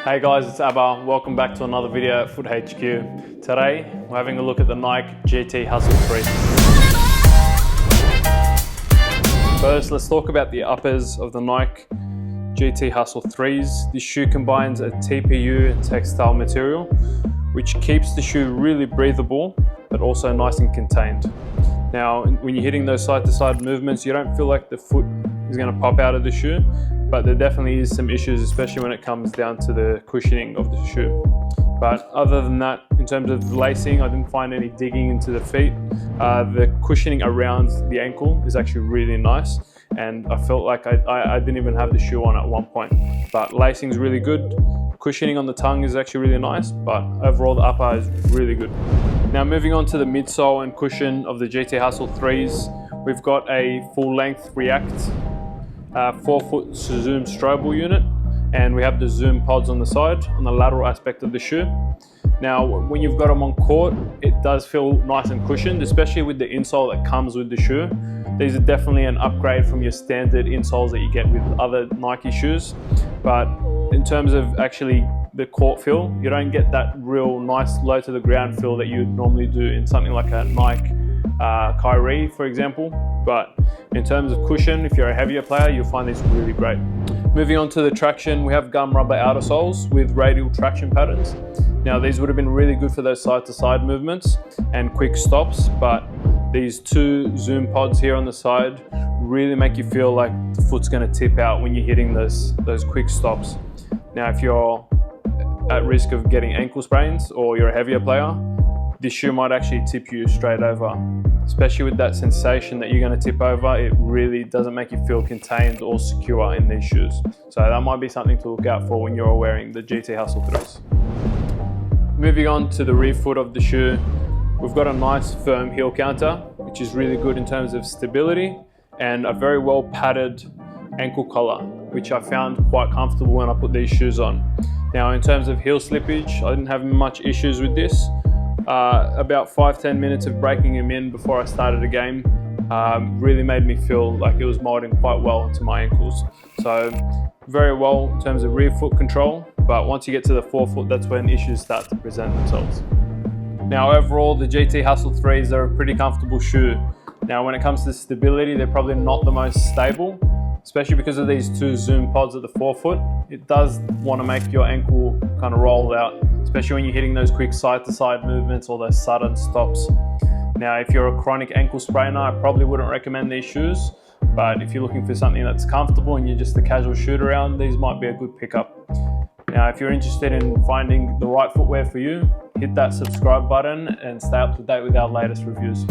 Hey guys, it's Abba. Welcome back to another video at Foot HQ. Today, we're having a look at the Nike GT Hustle 3. First, let's talk about the uppers of the Nike GT Hustle 3s. This shoe combines a TPU textile material, which keeps the shoe really breathable, but also nice and contained. Now, when you're hitting those side-to-side movements, you don't feel like the foot is going to pop out of the shoe, but there definitely is some issues, especially when it comes down to the cushioning of the shoe. But other than that, in terms of lacing, I didn't find any digging into the feet. The cushioning around the ankle is actually really nice, and I felt like I didn't even have the shoe on at one point. But lacing is really good. Cushioning on the tongue is actually really nice, but overall the upper is really good. Now moving on to the midsole and cushion of the GT Hustle 3s, we've got a full-length React 4-foot Zoom strobel unit, and we have the Zoom pods on the side, on the lateral aspect of the shoe. Now, when you've got them on court, it does feel nice and cushioned, especially with the insole that comes with the shoe. These are definitely an upgrade from your standard insoles that you get with other Nike shoes. But in terms of actually the court feel, you don't get that real nice low to the ground feel that you'd normally do in something like a Nike Kyrie, for example. But in terms of cushion, if you're a heavier player, you'll find this really great. Moving on to the traction, we have gum rubber outer soles with radial traction patterns. Now these would have been really good for those side-to-side movements and quick stops, but these two Zoom pods here on the side really make you feel like the foot's going to tip out when you're hitting those quick stops. Now if you're at risk of getting ankle sprains or you're a heavier player, this shoe might actually tip you straight over. Especially with that sensation that you're going to tip over, it really doesn't make you feel contained or secure in these shoes. So that might be something to look out for when you're wearing the GT Hustle 3s. Moving on to the rear foot of the shoe, we've got a nice firm heel counter, which is really good in terms of stability, and a very well padded ankle collar, which I found quite comfortable when I put these shoes on. Now in terms of heel slippage, I didn't have much issues with this. About 5-10 minutes of breaking them in before I started a game really made me feel like it was molding quite well into my ankles. So very well in terms of rear foot control, but once you get to the forefoot, that's when issues start to present themselves. Now overall, the GT Hustle 3s are a pretty comfortable shoe. Now when it comes to stability, they're probably not the most stable, especially because of these two Zoom pods at the forefoot. It does want to make your ankle kind of roll out, especially when you're hitting those quick side-to-side movements or those sudden stops. Now, if you're a chronic ankle sprainer, I probably wouldn't recommend these shoes, but if you're looking for something that's comfortable and you're just a casual shoot around, these might be a good pickup. Now, if you're interested in finding the right footwear for you, hit that subscribe button and stay up to date with our latest reviews.